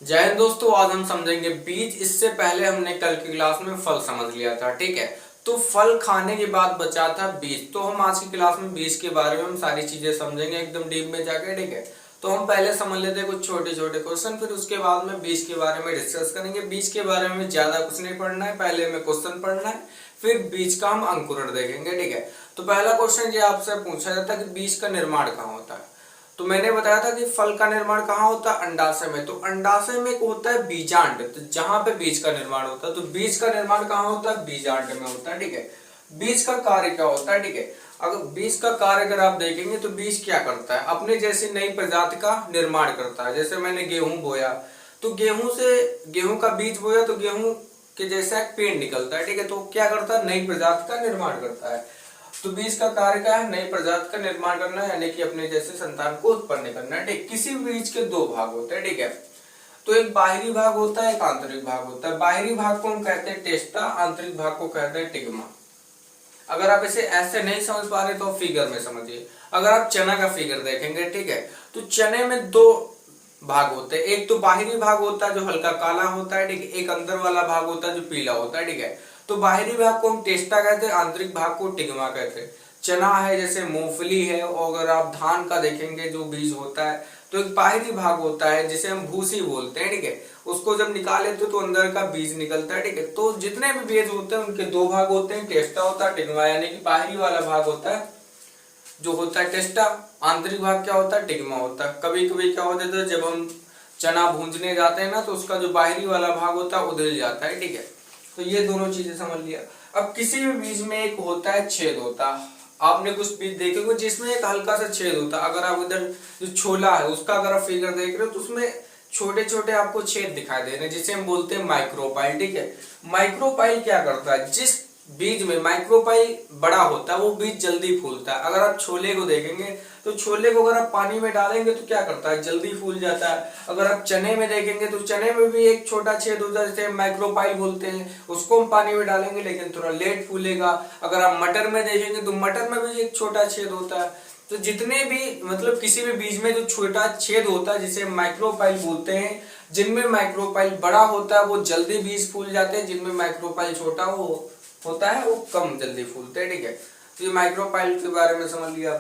जय हिंद दोस्तों, आज हम समझेंगे बीज। इससे पहले हमने कल की क्लास में फल समझ लिया था, ठीक है। तो फल खाने के बाद बचा था बीज। तो हम आज की क्लास में बीज के बारे में हम सारी चीजें समझेंगे एकदम डीप में जाके, ठीक है। तो हम पहले समझ लेते हैं कुछ छोटे छोटे क्वेश्चन, फिर उसके बाद में बीज के बारे में डिस्कस करेंगे। बीज के बारे में ज्यादा कुछ नहीं पढ़ना है, पहले हमें क्वेश्चन पढ़ना है, फिर बीज का हम अंकुरण देखेंगे, ठीक है। तो पहला क्वेश्चन ये आपसे पूछा जाता है कि बीज का निर्माण कहाँ होता है। तो मैंने बताया था कि फल का निर्माण कहाँ होता है, अंडाशय में। तो अंडाशय में एक होता है बीजांड, तो जहां पे बीज का निर्माण होता है। तो बीज का निर्माण कहाँ होता है, बीजांड में होता है, ठीक है। बीज का कार्य क्या होता है, ठीक है। अगर बीज का कार्य अगर आप देखेंगे तो बीज क्या करता है, अपने जैसी नई प्रजाति का निर्माण करता है। जैसे मैंने गेहूं बोया, तो गेहूं का बीज बोया तो गेहूं के जैसा एक पेड़ निकलता है, ठीक है। तो क्या करता है, नई प्रजाति का निर्माण करता है। तो बीज का कार्य क्या है, नई प्रजाति का निर्माण करना है, यानी कि अपने जैसे संतान को उत्पन्न करना है, ठीक। किसी भी बीज के दो भाग होते हैं, ठीक है। तो एक बाहरी भाग होता है, एक आंतरिक भाग होता है। बाहरी भाग को हम कहते हैं टेस्टा, आंतरिक भाग को कहते हैं टिग्मा। अगर आप इसे ऐसे नहीं समझ पा रहे तो फिगर में समझिए। अगर आप चना का फिगर देखेंगे, ठीक है, तो चने में दो भाग होते हैं। एक तो बाहरी भाग होता है जो हल्का काला होता है, ठीक है। एक अंदर वाला भाग होता है जो पीला होता है, ठीक है। तो बाहरी भाग को हम टेस्टा कहते हैं, आंतरिक भाग को टिग्मा कहते हैं। चना है, जैसे मूंगफली है, और अगर आप धान का देखेंगे जो बीज होता है, तो एक बाहरी भाग होता है जिसे हम भूसी बोलते हैं, ठीक है। उसको जब निकाले तो अंदर का बीज निकलता है, ठीक है। तो जितने भी बीज होते हैं उनके दो भाग होते हैं, टेस्टा होता है, टिग्मा। यानी कि बाहरी वाला भाग होता है जो होता है टेस्टा, आंतरिक भाग क्या होता है, टिग्मा होता है। कभी कभी क्या होता है, जब हम चना भूंजने जाते हैं ना, तो उसका जो बाहरी वाला भाग होता है उधर जाता है, ठीक है। तो ये दोनों चीजें समझ लिया। अब किसी भी बीज में एक होता है छेद होता है। आपने कुछ बीज देखे हो जिसमें एक हल्का सा छेद होता है। अगर आप इधर जो छोला है उसका अगर आप फिगर देख रहे हो तो उसमें छोटे छोटे आपको छेद दिखाई दे रहे हैं, जिसे हम बोलते हैं माइक्रोपाइल, ठीक है। माइक्रोपाइल क्या करता है, जिस बीज में माइक्रोपाइल बड़ा होता है वो बीज जल्दी फूलता है। अगर आप छोले को देखेंगे तो छोले को अगर आप पानी में डालेंगे तो क्या करता है, जल्दी फूल जाता है। अगर आप चने में देखेंगे तो चने में भी एक छोटा छेद होता है, जिसे माइक्रोपाइल बोलते हैं। उसको हम पानी में डालेंगे लेकिन थोड़ा लेट फूलेगा। अगर आप मटर में देखेंगे तो मटर में भी एक छोटा छेद होता है। तो जितने भी मतलब किसी भी बीज में जो छोटा छेद होता है जिसे माइक्रोपाइल बोलते हैं। जिनमें माइक्रोपाइल बड़ा होता है वो जल्दी बीज फूल जाते हैं, जिनमें माइक्रोपाइल छोटा होता है वो कम जल्दी फूलते हैं, ठीक है। तो ये माइक्रोपाइल के बारे में समझ लिया।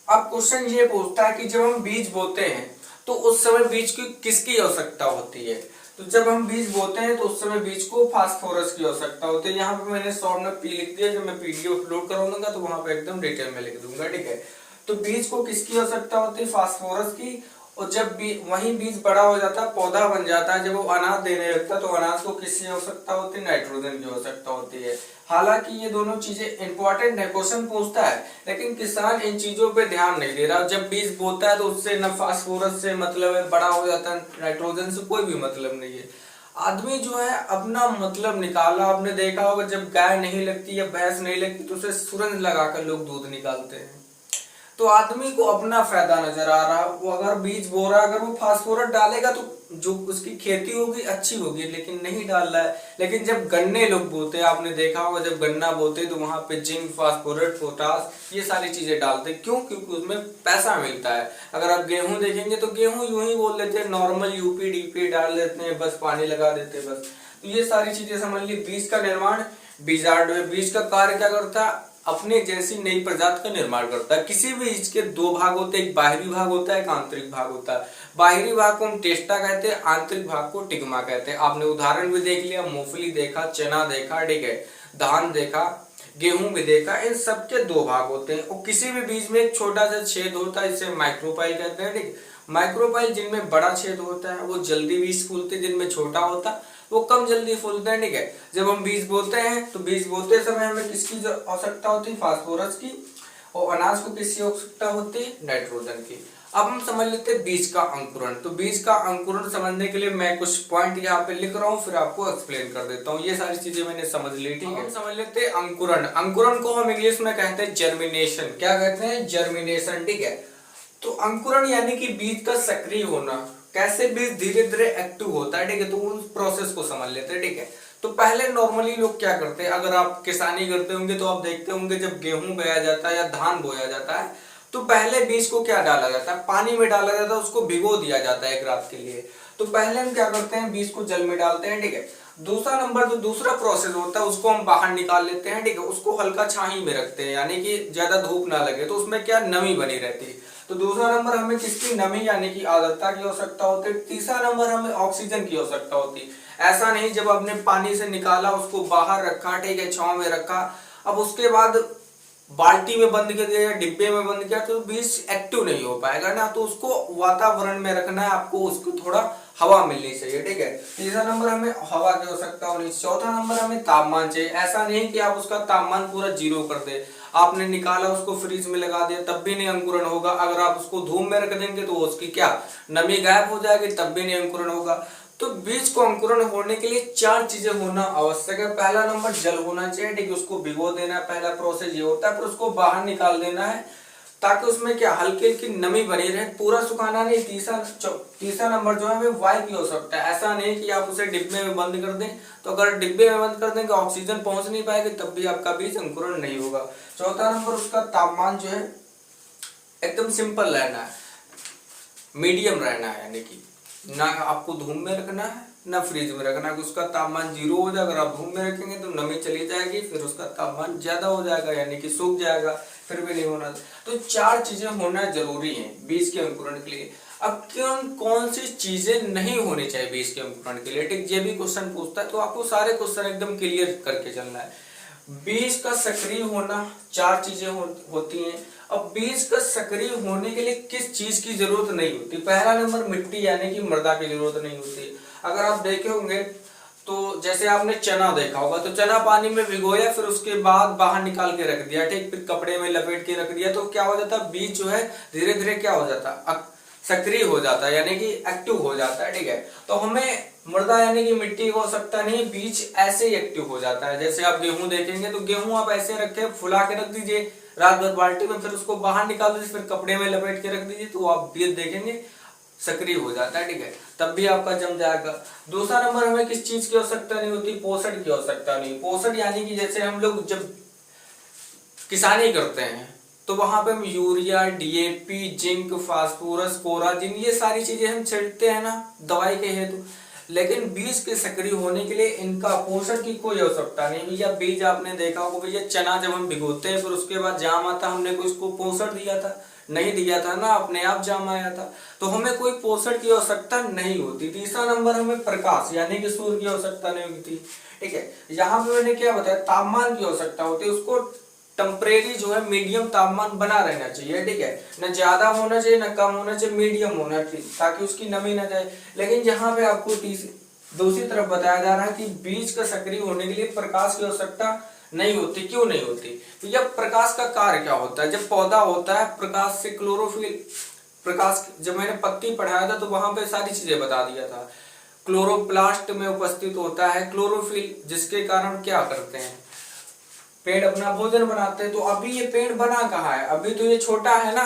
अब क्वेश्चन ये पूछता है कि जब हम बीज बोते हैं तो उस समय बीज की किसकी आवश्यकता होती है। तो जब हम बीज बोते हैं तो उस समय बीज को फास्फोरस की आवश्यकता होती है। यहाँ पे मैंने शॉर्ट में पी लिख दिया, जब मैं पीडीएफ अपलोड कराऊंगा तो वहां पे एकदम डिटेल में लिख दूंगा, ठीक है। तो बीज को किसकी आवश्यकता होती है, फास्फोरस की। और जब वही बीज बड़ा हो जाता है, पौधा बन जाता है, जब वो अनाज देने लगता है तो अनाज को किसकी आवश्यकता होती है, नाइट्रोजन की आवश्यकता होती है। हालांकि ये दोनों चीजें इंपॉर्टेंट है, क्वेश्चन पूछता है, लेकिन किसान इन चीजों पे ध्यान नहीं दे रहा। जब बीज बोता है तो उससे न फास्फोरस से मतलब है, बड़ा हो जाता है, नाइट्रोजन से कोई भी मतलब नहीं है। आदमी जो है अपना मतलब निकाला। आपने देखा होगा जब गाय नहीं लगती या भैंस नहीं लगती तो उसे सुरंज लगाकर लोग दूध निकालते हैं। तो आदमी को अपना फायदा नजर आ रहा। वो अगर बीज बो रहा, अगर वो फास्फोरस डालेगा तो जो उसकी खेती होगी अच्छी होगी, लेकिन नहीं डाल रहा है। लेकिन जब गन्ने लोग बोते हैं, आपने देखा होगा जब गन्ना बोते तो वहां पे जिंक, फास्फोरस, पोटास ये सारी चीजें डालते। क्यों, क्योंकि उसमें पैसा मिलता है। अगर आप गेहूं देखेंगे तो गेहूं यूं ही बोल देते हैं, नॉर्मल यूपी डीपी डाल देते हैं, बस पानी लगा देते हैं बस। तो ये सारी चीजें समझ ली। बीज का निर्माण, बीजार्ड में बीज का कार्य क्या करता है, अपने जैसी नई प्रजाति का निर्माण करता है। किसी भी बीज के दो भाग होते हैं, एक बाहरी भाग होता है, एक आंतरिक भाग होता है। बाहरी भाग को हम टेस्टा कहते हैं, आंतरिक भाग को टिग्मा कहते हैं। आपने उदाहरण भी देख लिया, मूंगफली देखा, चना देखा, ठीक है, धान देखा, गेहूं भी देखा। इन सबके दो भाग होते हैं और किसी भी बीज में एक छोटा सा छेद होता है, इसे माइक्रोपाइल कहते हैं, ठीक। माइक्रोपाइल जिनमें बड़ा छेद होता है वो जल्दी बीज फूलते, जिनमें छोटा होता है वो कम जल्दी फूलते हैं, ठीक है। जब हम बीज बोते हैं तो बीज बोते समय हमें किसकी आवश्यकता होती है, फास्फोरस की। और अनाज को किसकी आवश्यकता होती है, नाइट्रोजन की। अब हम समझ लेते हैं बीज का अंकुरण। तो बीज का अंकुरण समझने के लिए मैं कुछ पॉइंट यहाँ पे लिख रहा हूँ, फिर आपको एक्सप्लेन कर देता हूँ। ये सारी चीजें मैंने समझ ली, ठीक है। हम समझ लेते हैं अंकुरण। अंकुरण को हम इंग्लिश में कहते हैं जर्मिनेशन। क्या कहते हैं, जर्मिनेशन, ठीक है। तो अंकुरण यानी कि बीज का सक्रिय होना, कैसे बीज धीरे धीरे एक्टिव होता है, ठीक है। तो उस प्रोसेस को समझ लेते हैं, ठीक है। तो पहले नॉर्मली लोग क्या करते हैं, अगर आप किसानी करते होंगे तो आप देखते होंगे जब गेहूं बोया जाता है या धान बोया जाता है तो पहले बीज को क्या डाला जाता है, पानी में डाला जाता है, उसको भिगो दिया जाता है एक रात के लिए। तो पहले हम क्या करते हैं, बीज को जल में डालते हैं, ठीक है। दूसरा नंबर जो दूसरा प्रोसेस होता है उसको हम बाहर निकाल लेते हैं, ठीक है। उसको हल्का छाई में रखते हैं, यानी कि ज्यादा धूप ना लगे, तो उसमें क्या नमी बनी रहती है। तो दूसरा नंबर हमें किसकी, नमी यानी कि आर्द्रता की आवश्यकता होती है। तीसरा नंबर हमें ऑक्सीजन की आवश्यकता होती है। ऐसा नहीं जब आपने पानी से निकाला उसको बाहर रखा, ठीक है, छांव में रखा, अब उसके बाद बाल्टी में बंद कर दिया या डिब्बे में बंद किया तो बीज एक्टिव नहीं हो पाएगा ना। तो उसको वातावरण में रखना है आपको, उसको थोड़ा हवा मिलनी चाहिए, ठीक है। तीसरा नंबर हमें हवा की आवश्यकता होनी चाहिए। चौथा नंबर हमें तापमान चाहिए। ऐसा नहीं कि आप उसका तापमान पूरा 0 कर दे, आपने निकाला उसको फ्रिज में लगा दिया तब भी नहीं अंकुरण होगा। अगर आप उसको धूप में रख देंगे तो उसकी क्या नमी गायब हो जाएगी, तब भी नहीं अंकुरण होगा। तो बीज को अंकुरण होने के लिए 4 चीजें होना आवश्यक है। पहला नंबर जल होना चाहिए, ठीक है, उसको भिगो देना है, पहला प्रोसेस ये होता है। फिर उसको बाहर निकाल देना है ताकि उसमें क्या हल्की हल्की नमी बनी रहे, पूरा सुखाना नहीं। तीसरा नंबर जो है हमें वायु की हो सकता है। ऐसा नहीं कि आप उसे डिब्बे में बंद कर दें, तो अगर डिब्बे में बंद कर देंगे ऑक्सीजन पहुंच नहीं पाएगी, तब भी आपका बीज अंकुरण नहीं होगा। चौथा नंबर उसका तापमान जो है एकदम सिंपल रहना है, मीडियम रहना है, यानी कि ना आपको धूप में रखना है ना फ्रिज में रखना है। उसका तापमान 0 हो जाए। अगर आप धूप में रखेंगे तो नमी चली जाएगी, फिर उसका तापमान ज्यादा हो जाएगा, यानी कि सूख जाएगा, फिर भी नहीं होना। तो 4 चीजें होना जरूरी है बीज के अंकुरण के लिए। अब कौन सी चीजें नहीं होनी चाहिए बीज के अंकुरण के लिए, ठीक, ये भी क्वेश्चन पूछता है, तो आपको सारे क्वेश्चन एकदम क्लियर करके चलना है। बीज का सक्रिय होना, 4 चीजें होती हैं। अब बीज का सक्रिय होने के लिए किस चीज की जरूरत नहीं होती। पहला नंबर मिट्टी यानी कि मृदा की जरूरत नहीं होती। अगर आप देखे होंगे तो जैसे आपने चना देखा होगा, तो चना पानी में भिगोया, फिर उसके बाद बाहर निकाल के रख दिया, ठीक, फिर कपड़े में लपेट के रख दिया, तो क्या हो जाता, बीज जो है धीरे धीरे क्या हो जाता, सक्रिय हो जाता है, यानी कि एक्टिव हो जाता है, ठीक है। तो हमें मृदा यानी कि मिट्टी हो सकता नहीं, बीज ऐसे ही एक्टिव हो जाता है। जैसे आप गेहूं देखेंगे तो गेहूं आप ऐसे रखे, फुला के रख दीजिए रात भर बाल्टी में, फिर उसको बाहर निकाल दीजिए, फिर कपड़े में लपेट के रख दीजिए, तो आप बीज देखेंगे सक्रिय हो जाता है, ठीक है, तब भी आपका जम जाएगा। दूसरा नंबर हमें किस चीज की आवश्यकता नहीं होती, पोषण की आवश्यकता नहीं। पोषण यानी कि जैसे हम लोग जब किसानी करते हैं तो वहां पे हम urea, DAP, zinc, phosphorus, Coragen, ये सारी चीजें हम छिड़कते हैं ना दवाई के हेतु। लेकिन बीज के सक्रिय होने के लिए इनका पोषण की कोई आवश्यकता नहीं। भैया बीज आपने देखा होगा, भैया चना जब हम भिगोते हैं फिर उसके बाद जाम आता, हमने कोई उसको पोषण दिया था, नहीं दिया था ना, अपने आप जाम आया था। तो हमें कोई पोषण की आवश्यकता नहीं होती। तीसरा नंबर हमें प्रकाश यानी कि सूर्य की आवश्यकता नहीं होती, ठीक है। यहाँ पे मैंने क्या बताया, तापमान की आवश्यकता होती है, उसको टेम्परेरी जो है मीडियम तापमान बना रहना चाहिए, ठीक है, न ज्यादा होना चाहिए न कम होना चाहिए, मीडियम होना चाहिए ताकि उसकी नमी न जाए। लेकिन यहाँ पे आपको दूसरी तरफ बताया जा रहा है कि बीज का सक्रिय होने के लिए प्रकाश की आवश्यकता नहीं होती। क्यों नहीं होती, तो जब प्रकाश का कार्य क्या होता है, जब पौधा होता है प्रकाश से क्लोरोफिल, प्रकाश जब मैंने पत्ती पढ़ाया था तो वहां पे सारी चीजें बता दिया था। क्लोरोप्लास्ट में उपस्थित होता है क्लोरोफिल, जिसके कारण क्या करते हैं, पेड़ अपना भोजन बनाते हैं। तो अभी ये पेड़ बना कहाँ है, अभी तो ये छोटा है ना,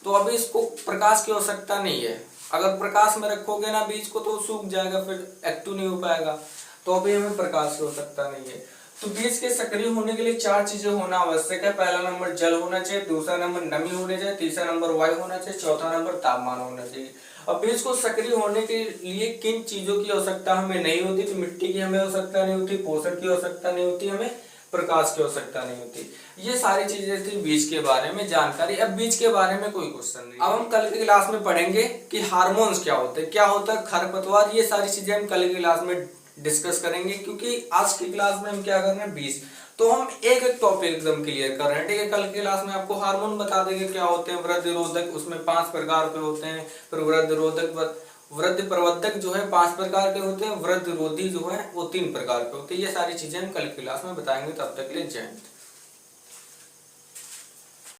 तो अभी इसको प्रकाश की आवश्यकता नहीं है। अगर प्रकाश में रखोगे ना बीज को तो सूख जाएगा, फिर एक्टिव नहीं हो पाएगा, तो अभी हमें प्रकाश की आवश्यकता नहीं है। तो बीज के सक्रिय होने के लिए 4 चीजें होना आवश्यक है। पहला नंबर जल होना चाहिए, दूसरा नंबर नमी होनी चाहिए, तीसरा नंबर वायु होना चाहिए, चौथा नंबर तापमान होना चाहिए। अब बीज को सक्रिय होने के लिए किन चीजों की आवश्यकता हमें नहीं होती, तो मिट्टी की हमें आवश्यकता नहीं होती, पोषण की आवश्यकता नहीं होती, हमें प्रकाश की आवश्यकता नहीं होती। ये सारी चीजें थी बीज के बारे में जानकारी। अब बीज के बारे में कोई क्वेश्चन नहीं। अब हम कल की क्लास में पढ़ेंगे कि हार्मोन्स क्या होते हैं, क्या होता है खरपतवार, ये सारी चीजें हम कल की क्लास में डिस्कस करेंगे, क्योंकि आज की क्लास में हम क्या कर रहे हैं, बीज, तो हम एक एक टॉपिक एकदम क्लियर कर रहे हैं, ठीक है। कल की क्लास में आपको हार्मोन बता देंगे क्या होते हैं, वृद्धि रोधक, उसमें 5 प्रकार के होते हैं, फिर वृद्धि रोधक, वृद्धि प्रवर्धक जो है 5 प्रकार के होते हैं, वृद्धि रोधी जो है वो 3 प्रकार के होते हैं। ये सारी चीजें हम कल की क्लास में बताएंगे। तब तक के लिए जय हिंद।